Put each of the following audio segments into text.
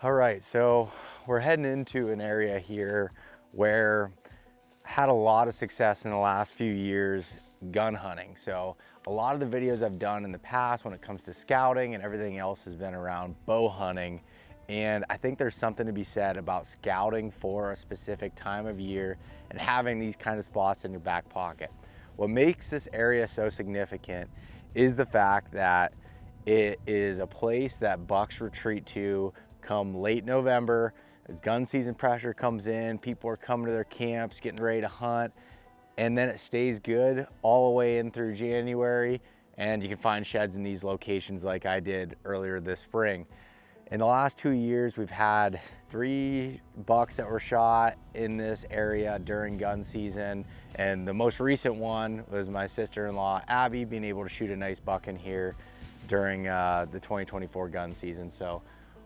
All right, so we're heading into an area here where I had a lot of success in the last few years gun hunting. So a lot of the videos I've done in the past when it comes to scouting and everything else has been around bow hunting. And I think there's something to be said about scouting for a specific time of year and having these kind of spots in your back pocket. What makes this area so significant is the fact that it is a place that bucks retreat to come late November. As gun season pressure comes in, people are coming to their camps, getting ready to hunt, and then it stays good all the way in through January, and you can find sheds in these locations like I did earlier this spring. In the last 2 years, we've had 3 bucks that were shot in this area during gun season, and the most recent one was my sister-in-law Abby being able to shoot a nice buck in here during the 2024 gun season. So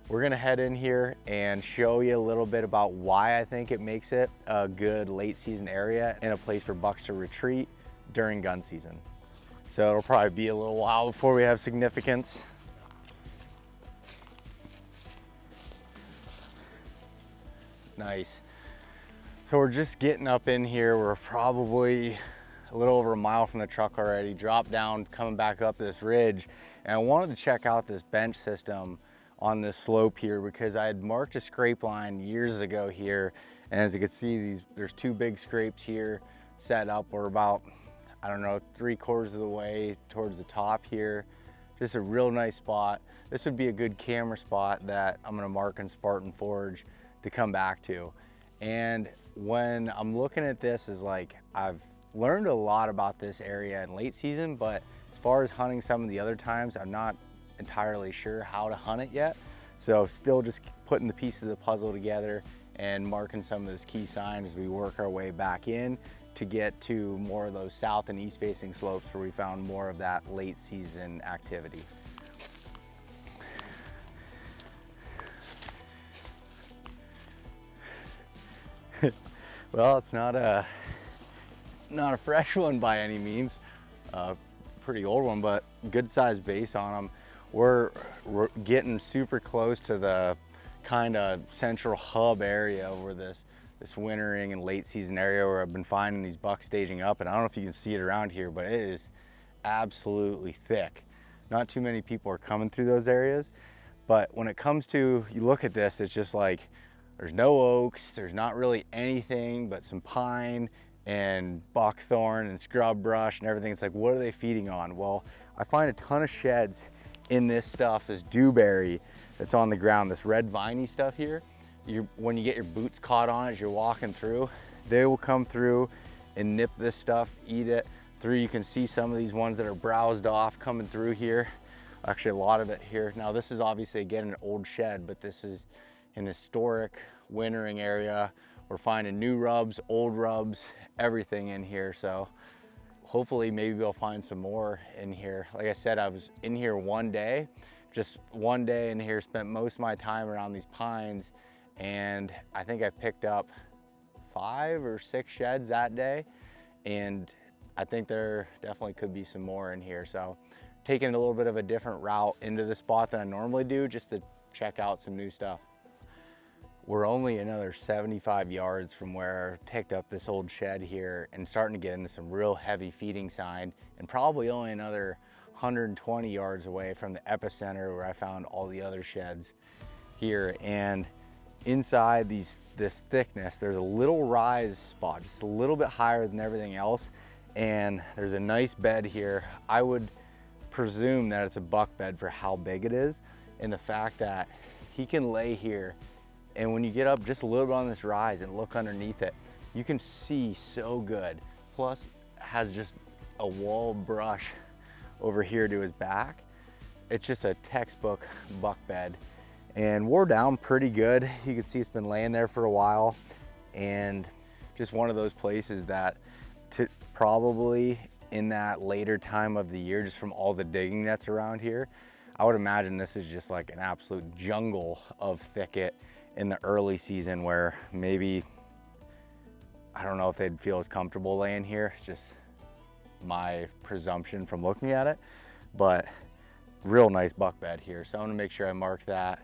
we're gonna head in here and show you a little bit about why I think it makes it a good late season area and a place for bucks to retreat during gun season. So it'll probably be a little while before we have significance. Nice. So we're just getting up in here. We're probably a little over a mile from the truck already, dropped down, coming back up this ridge. And I wanted to check out this bench system on this slope here because I had marked a scrape line years ago here. And as you can see, there's 2 big scrapes here set up. We're about, I don't know, 3/4 of the way towards the top here. Just a real nice spot. This would be a good camera spot that I'm gonna mark in Spartan Forge to come back to. And when I'm looking at this, is like, I've learned a lot about this area in late season, but as far as hunting some of the other times, I'm not entirely sure how to hunt it yet. So still just putting the pieces of the puzzle together and marking some of those key signs as we work our way back in to get to more of those south and east facing slopes where we found more of that late season activity. Well, it's not a fresh one by any means. Pretty old one, but good sized base on them. We're getting super close to the kind of central hub area over this wintering and late season area where I've been finding these bucks staging up. And I don't know if you can see it around here, but it is absolutely thick. Not too many people are coming through those areas. But when it comes to, you look at this, it's just like, there's no oaks, there's not really anything but some pine and buckthorn and scrub brush and everything. It's like, what are they feeding on? Well, I find a ton of sheds in this stuff, this dewberry that's on the ground, this red viney stuff here. When you get your boots caught on it as you're walking through, they will come through and nip this stuff, eat it through. You can see some of these ones that are browsed off coming through here. Actually, a lot of it here. Now, this is obviously, again, an old shed, but this is an historic wintering area. We're finding new rubs, old rubs, everything in here. So hopefully maybe we'll find some more in here. Like I said, I was in here one day, just one day in here, spent most of my time around these pines, and I think I picked up 5 or 6 sheds that day, and I think there definitely could be some more in here. So taking a little bit of a different route into the spot than I normally do, just to check out some new stuff. We're only another 75 yards from where I picked up this old shed here and starting to get into some real heavy feeding sign, and probably only another 120 yards away from the epicenter where I found all the other sheds here. And inside this thickness, there's a little rise spot, just a little bit higher than everything else. And there's a nice bed here. I would presume that it's a buck bed for how big it is, and the fact that he can lay here. And when you get up just a little bit on this rise and look underneath it, you can see so good. Plus, has just a wall brush over here to his back. It's just a textbook buck bed, and wore down pretty good. You can see it's been laying there for a while, and just one of those places that probably in that later time of the year, just from all the digging that's around here, I would imagine this is just like an absolute jungle of thicket in the early season, where maybe, I don't know if they'd feel as comfortable laying here. It's just my presumption from looking at it, but real nice buck bed here. So I'm gonna make sure I mark that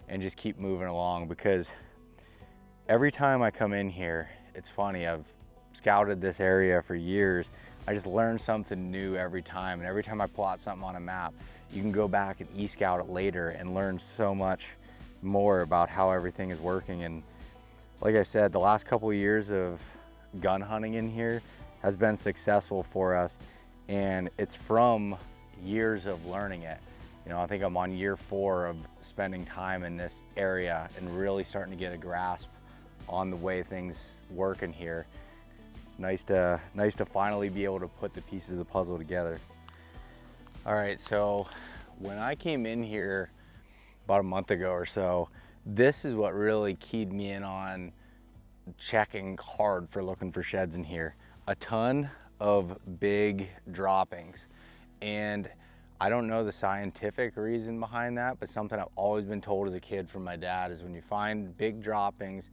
and just keep moving along, because every time I come in here, it's funny, I've scouted this area for years. I just learn something new every time, and every time I plot something on a map, you can go back and e-scout it later and learn so much more about how everything is working. And like I said, the last couple of years of gun hunting in here has been successful for us, and it's from years of learning it. You know, I think I'm on year 4 of spending time in this area and really starting to get a grasp on the way things work in here. It's nice to finally be able to put the pieces of the puzzle together. All right, so when I came in here about a month ago or so, this is what really keyed me in on checking hard for looking for sheds in here. A ton of big droppings, and I don't know the scientific reason behind that, but something I've always been told as a kid from my dad is when you find big droppings,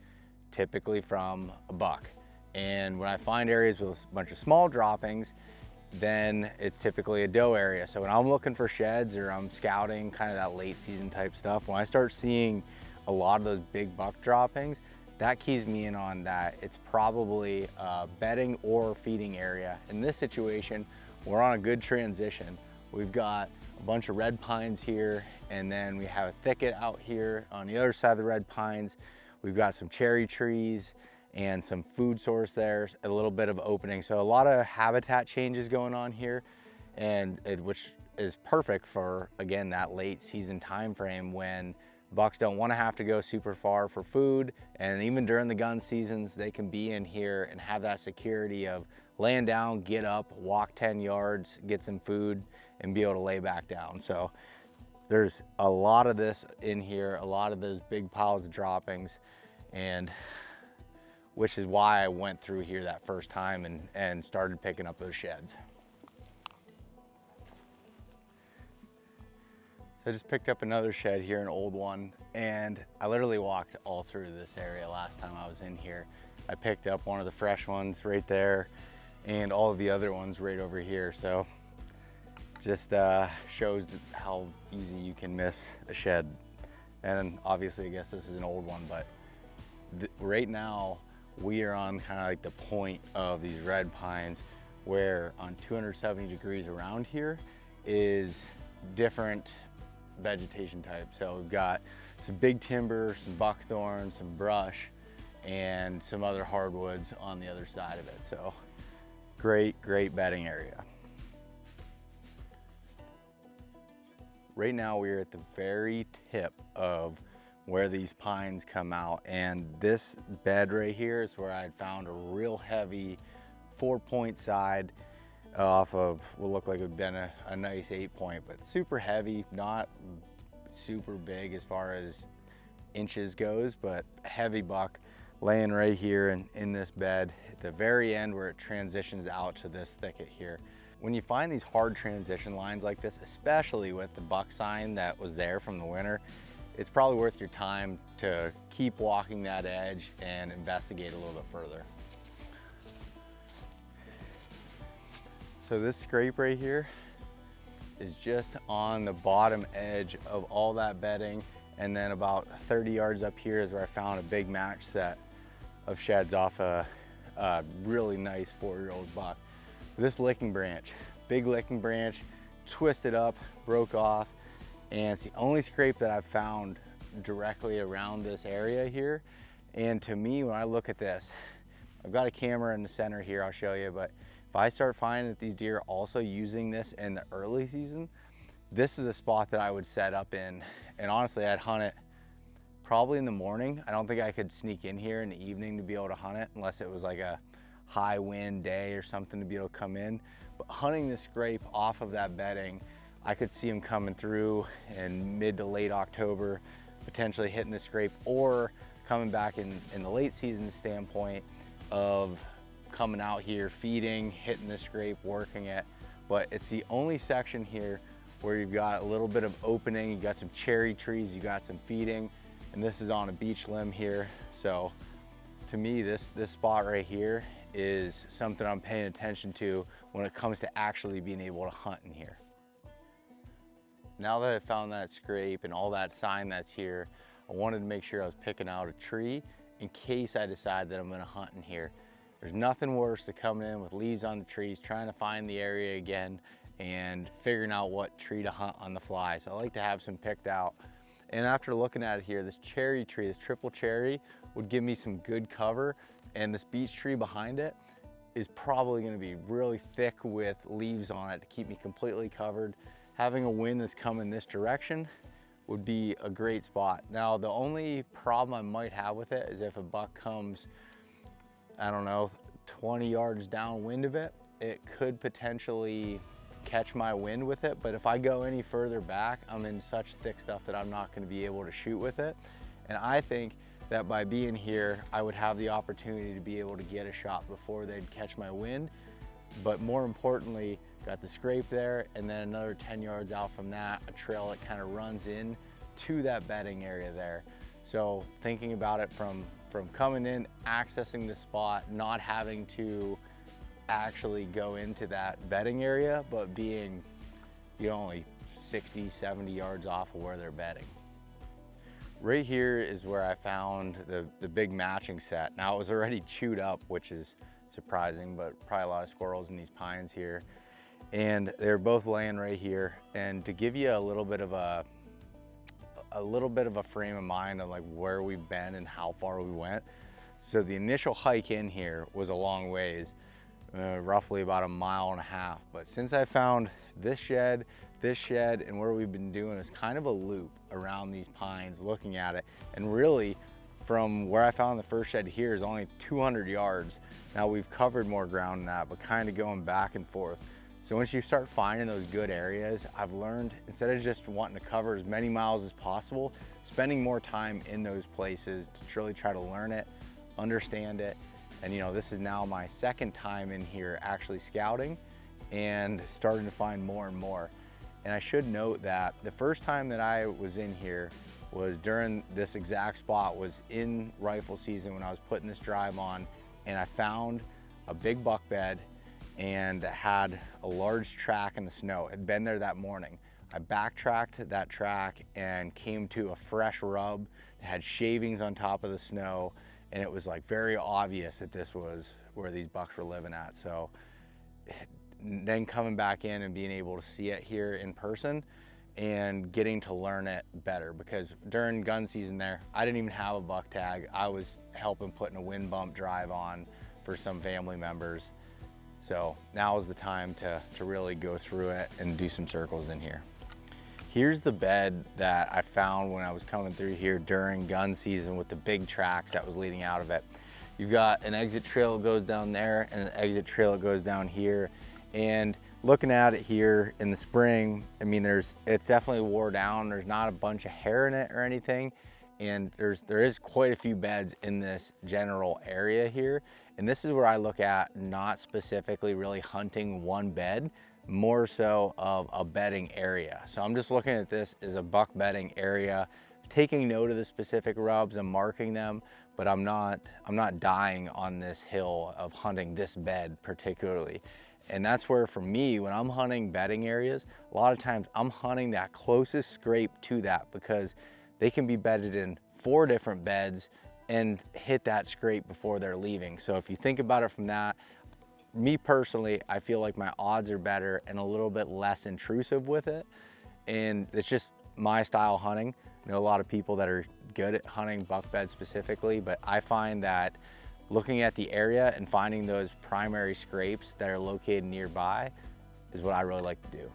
typically from a buck. And when I find areas with a bunch of small droppings, then it's typically a doe area. So when I'm looking for sheds or I'm scouting kind of that late season type stuff, when I start seeing a lot of those big buck droppings, that keys me in on that it's probably a bedding or feeding area. In this situation, we're on a good transition. We've got a bunch of red pines here, and then we have a thicket out here on the other side of the red pines. We've got some cherry trees and some food source there, a little bit of opening. So a lot of habitat changes going on here, and which is perfect for, again, that late season time frame when bucks don't want to have to go super far for food. And even during the gun seasons, they can be in here and have that security of laying down, get up, walk 10 yards, get some food, and be able to lay back down. So there's a lot of this in here, a lot of those big piles of droppings, and which is why I went through here that first time and started picking up those sheds. So I just picked up another shed here, an old one, and I literally walked all through this area last time I was in here. I picked up one of the fresh ones right there and all of the other ones right over here. So just shows how easy you can miss a shed. And obviously, I guess this is an old one, but right now we are on kind of like the point of these red pines where on 270 degrees around here is different vegetation type. So we've got some big timber, some buckthorn, some brush, and some other hardwoods on the other side of it. So great bedding area. Right now we're at the very tip of where these pines come out, and this bed right here is where I had found a real heavy 4-point side off of what looked like it would have been a nice 8-point, but super heavy, not super big as far as inches goes, but a heavy buck laying right here in this bed at the very end where it transitions out to this thicket here. When you find these hard transition lines like this, especially with the buck sign that was there from the winter, it's probably worth your time to keep walking that edge and investigate a little bit further. So this scrape right here is just on the bottom edge of all that bedding, and then about 30 yards up here is where I found a big match set of sheds off a really nice 4-year-old buck. This licking branch, big licking branch, twisted up, broke off, and it's the only scrape that I've found directly around this area here. And to me, when I look at this, I've got a camera in the center here, I'll show you, but if I start finding that these deer are also using this in the early season, this is a spot that I would set up in. And honestly, I'd hunt it probably in the morning. I don't think I could sneak in here in the evening to be able to hunt it unless it was like a high wind day or something to be able to come in. But hunting the scrape off of that bedding, I could see them coming through in mid to late October, potentially hitting the scrape, or coming back in the late season standpoint of coming out here, feeding, hitting the scrape, working it. But it's the only section here where you've got a little bit of opening, you got some cherry trees, you got some feeding, and this is on a beech limb here. So to me, this spot right here is something I'm paying attention to when it comes to actually being able to hunt in here. Now that I found that scrape and all that sign that's here, I wanted to make sure I was picking out a tree in case I decide that I'm gonna hunt in here. There's nothing worse than coming in with leaves on the trees, trying to find the area again and figuring out what tree to hunt on the fly. So I like to have some picked out. And after looking at it here, this cherry tree, this triple cherry, would give me some good cover, and this beech tree behind it is probably gonna be really thick with leaves on it to keep me completely covered. Having a wind that's coming this direction would be a great spot. Now, the only problem I might have with it is if a buck comes, I don't know, 20 yards downwind of it, it could potentially catch my wind with it. But if I go any further back, I'm in such thick stuff that I'm not gonna be able to shoot with it. And I think that by being here, I would have the opportunity to be able to get a shot before they'd catch my wind. But more importantly, got the scrape there, and then another 10 yards out from that, a trail that kind of runs in to that bedding area there. So thinking about it from coming in, accessing the spot, not having to actually go into that bedding area, but being, you know, only 60, 70 yards off of where they're bedding. Right here is where I found the big matching set. Now it was already chewed up, which is surprising, but probably a lot of squirrels in these pines here. And they're both laying right here. And to give you a little bit of a frame of mind on like where we've been and how far we went. So the initial hike in here was a long ways, roughly about 1.5 miles. But since I found this shed, and where we've been doing is kind of a loop around these pines, looking at it. And really, from where I found the first shed here is only 200 yards. Now we've covered more ground than that, but kind of going back and forth. So once you start finding those good areas, I've learned, instead of just wanting to cover as many miles as possible, spending more time in those places to really try to learn it, understand it. And you know, this is now my second time in here actually scouting and starting to find more and more. And I should note that the first time that I was in here was during this exact spot, was in rifle season when I was putting this drive on, and I found a big buck bed and had a large track in the snow. It had been there that morning. I backtracked that track and came to a fresh rub that had shavings on top of the snow, and it was like very obvious that this was where these bucks were living at. So then coming back in and being able to see it here in person and getting to learn it better, because during gun season there, I didn't even have a buck tag. I was helping putting a wind bump drive on for some family members. So now is the time to really go through it and do some circles in here. Here's the bed that I found when I was coming through here during gun season with the big tracks that was leading out of it. You've got an exit trail that goes down there and an exit trail that goes down here. And looking at it here in the spring, I mean, it's definitely wore down. There's not a bunch of hair in it or anything. And there is quite a few beds in this general area here. And this is where I look at not specifically really hunting one bed, more so of a bedding area. So I'm just looking at this as a buck bedding area, taking note of the specific rubs and marking them, but I'm not dying on this hill of hunting this bed particularly. And that's where, for me, when I'm hunting bedding areas, a lot of times I'm hunting that closest scrape to that, because they can be bedded in 4 different beds and hit that scrape before they're leaving. So if you think about it from that, me personally, I feel like my odds are better and a little bit less intrusive with it. And it's just my style hunting. I know a lot of people that are good at hunting buck beds specifically, but I find that looking at the area and finding those primary scrapes that are located nearby is what I really like to do.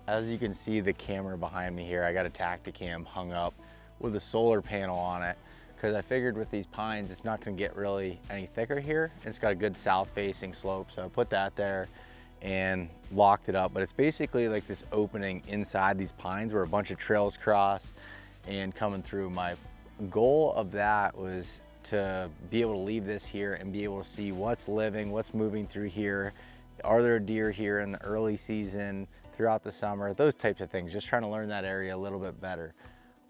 As you can see, the camera behind me here, I got a Tacticam hung up with a solar panel on it, because I figured with these pines, it's not gonna get really any thicker here. And it's got a good south facing slope. So I put that there and locked it up. But it's basically like this opening inside these pines where a bunch of trails cross and coming through. My goal of that was to be able to leave this here and be able to see what's living, what's moving through here. Are there deer here in the early season, throughout the summer, those types of things, just trying to learn that area a little bit better.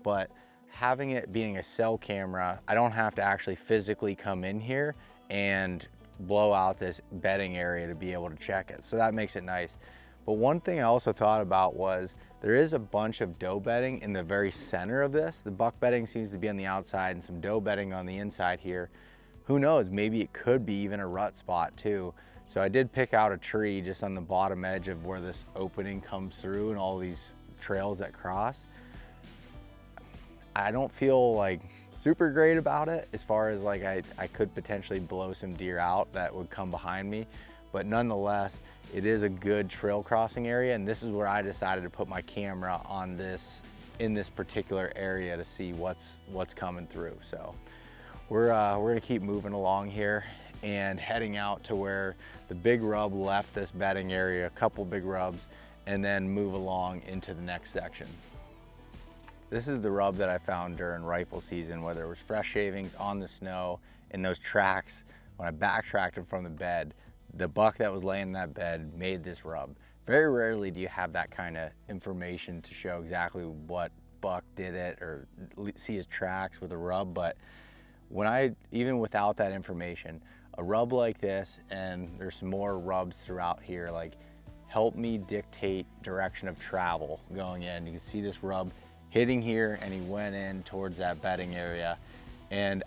But having it being a cell camera, I don't have to actually physically come in here and blow out this bedding area to be able to check it. So that makes it nice. But one thing I also thought about was There is a bunch of doe bedding in the very center of this. The buck bedding seems to be on the outside and some doe bedding on the inside here. Who knows, maybe it could be even a rut spot too. So I did pick out a tree just on the bottom edge of where this opening comes through and all these trails that cross. I don't feel like super great about it as far as like I could potentially blow some deer out that would come behind me, but nonetheless, it is a good trail crossing area, and this is where I decided to put my camera on this, in this particular area, to see what's coming through. So we're gonna keep moving along here and heading out to where the big rub left this bedding area, a couple big rubs, and then move along into the next section. This is the rub that I found during rifle season, where there was fresh shavings on the snow and those tracks. When I backtracked them from the bed, the buck that was laying in that bed made this rub. Very rarely do you have that kind of information to show exactly what buck did it or see his tracks with a rub, but even without that information, a rub like this, and there's some more rubs throughout here, like help me dictate direction of travel going in. You can see this rub hitting here, and he went in towards that bedding area. And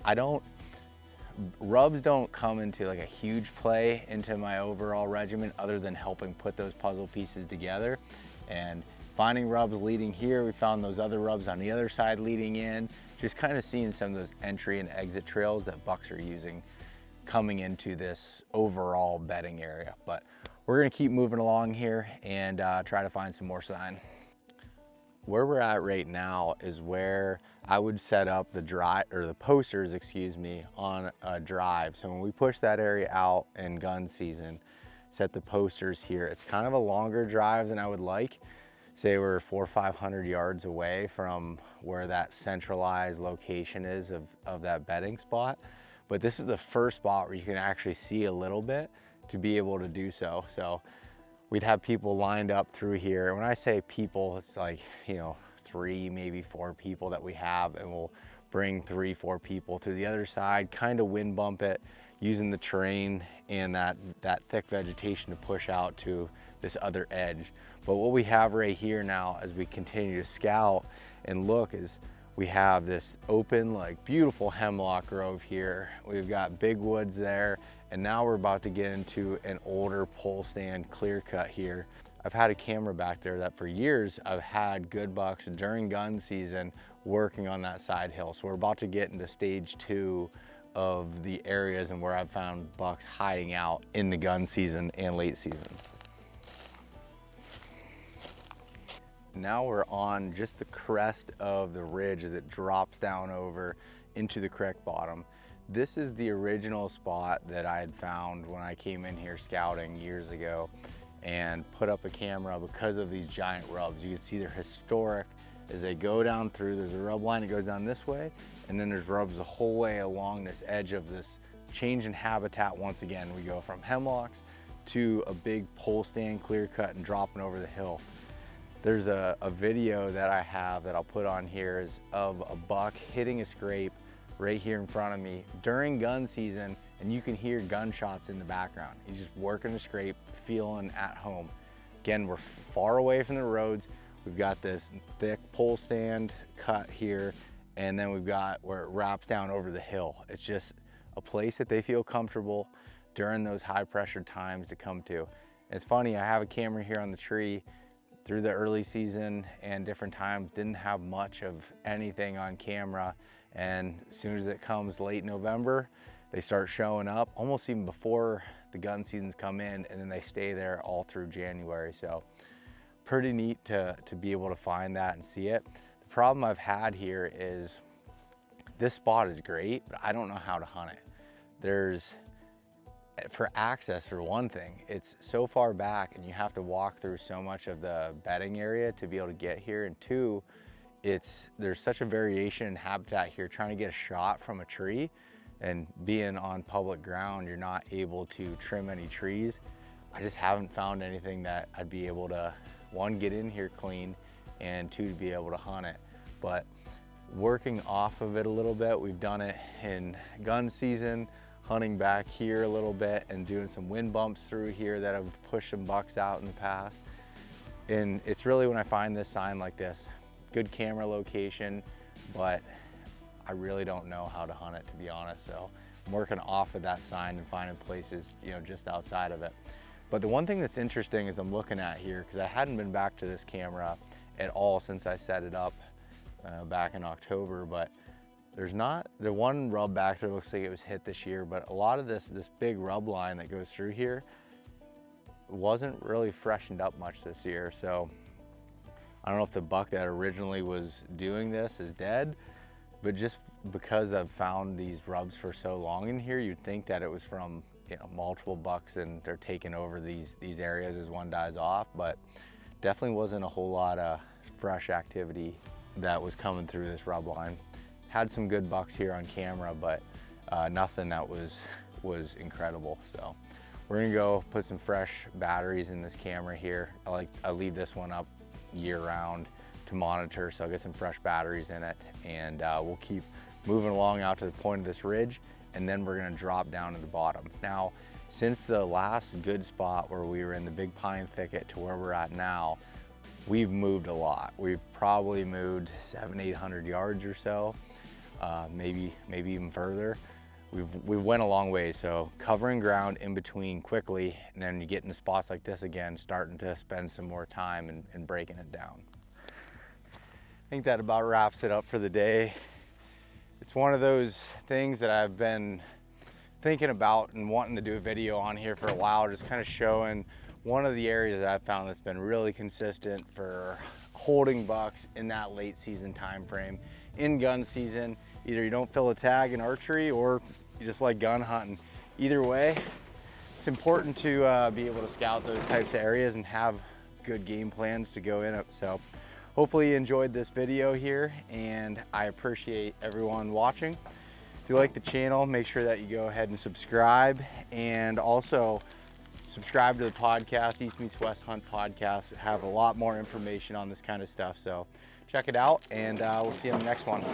rubs don't come into like a huge play into my overall regimen other than helping put those puzzle pieces together. And finding rubs leading here, we found those other rubs on the other side leading in, just kind of seeing some of those entry and exit trails that bucks are using coming into this overall bedding area. But we're gonna keep moving along here and try to find some more sign. Where we're at right now is where I would set up the the posters, excuse me, on a drive. So when we push that area out in gun season, set the posters here. It's kind of a longer drive than I would like. Say we're 400 or 500 yards away from where that centralized location is of that bedding spot. But this is the first spot where you can actually see a little bit to be able to do so. So we'd have people lined up through here. When I say people, it's like, 3, maybe 4 people that we have, and we'll bring 3, 4 people to the other side, kind of wind bump it, using the terrain and that thick vegetation to push out to this other edge. But what we have right here now as we continue to scout and look is we have this open, like beautiful hemlock grove here. We've got big woods there, and now we're about to get into an older pole stand clear cut here. I've had a camera back there that for years I've had good bucks during gun season working on that side hill. So we're about to get into stage 2 of the areas and where I've found bucks hiding out in the gun season and late season. Now we're on just the crest of the ridge as it drops down over into the creek bottom. This is the original spot that I had found when I came in here scouting years ago and put up a camera because of these giant rubs. You can see they're historic as they go down through. There's a rub line that goes down this way, and then there's rubs the whole way along this edge of this change in habitat. Once again, we go from hemlocks to a big pole stand clear cut and dropping over the hill. There's a video that I have that I'll put on here is of a buck hitting a scrape right here in front of me during gun season, and you can hear gunshots in the background. He's just working the scrape, feeling at home. Again, we're far away from the roads. We've got this thick pole stand cut here, and then we've got where it wraps down over the hill. It's just a place that they feel comfortable during those high pressure times to come to. And it's funny, I have a camera here on the tree. Through the early season and different times, didn't have much of anything on camera, and as soon as it comes late November, they start showing up almost even before the gun seasons come in, and then they stay there all through January. So pretty neat to be able to find that and see it. The problem I've had here is this spot is great, but I don't know how to hunt it. For access, for one thing, it's so far back and you have to walk through so much of the bedding area to be able to get here. And 2, there's such a variation in habitat here. Trying to get a shot from a tree and being on public ground, you're not able to trim any trees. I just haven't found anything that I'd be able to, 1, get in here clean, and 2, to be able to hunt it. But working off of it a little bit, we've done it in gun season, hunting back here a little bit and doing some wind bumps through here that have pushed some bucks out in the past. And it's really when I find this sign like this, good camera location, but I really don't know how to hunt it, to be honest. So I'm working off of that sign and finding places, you know, just outside of it. But the one thing that's interesting is I'm looking at here, because I hadn't been back to this camera at all since I set it up back in October, but there's not, the one rub back there looks like it was hit this year, but a lot of this big rub line that goes through here wasn't really freshened up much this year. So I don't know if the buck that originally was doing this is dead, but just because I've found these rubs for so long in here, you'd think that it was from, you know, multiple bucks and they're taking over these areas as one dies off, but definitely wasn't a whole lot of fresh activity that was coming through this rub line. Had some good bucks here on camera, but nothing that was incredible. So we're gonna go put some fresh batteries in this camera here. I leave this one up year round to monitor, so I'll get some fresh batteries in it, and we'll keep moving along out to the point of this ridge, and then we're gonna drop down to the bottom. Now, since the last good spot where we were in the big pine thicket to where we're at now, we've moved a lot. We've probably moved 700-800 yards or so, maybe even further. We went a long way, so covering ground in between quickly, and then you get into spots like this again, starting to spend some more time and breaking it down. I think that about wraps it up for the day. It's one of those things that I've been thinking about and wanting to do a video on here for a while, just kind of showing one of the areas that I've found that's been really consistent for holding bucks in that late season time frame. In gun season, either you don't fill a tag in archery or you just like gun hunting. Either way, it's important to be able to scout those types of areas and have good game plans to go in it. So hopefully you enjoyed this video here, and I appreciate everyone watching. If you like the channel, make sure that you go ahead and subscribe, and also subscribe to the podcast, East Meets West Hunt podcast. Have a lot more information on this kind of stuff, so check it out, and we'll see you in the next one.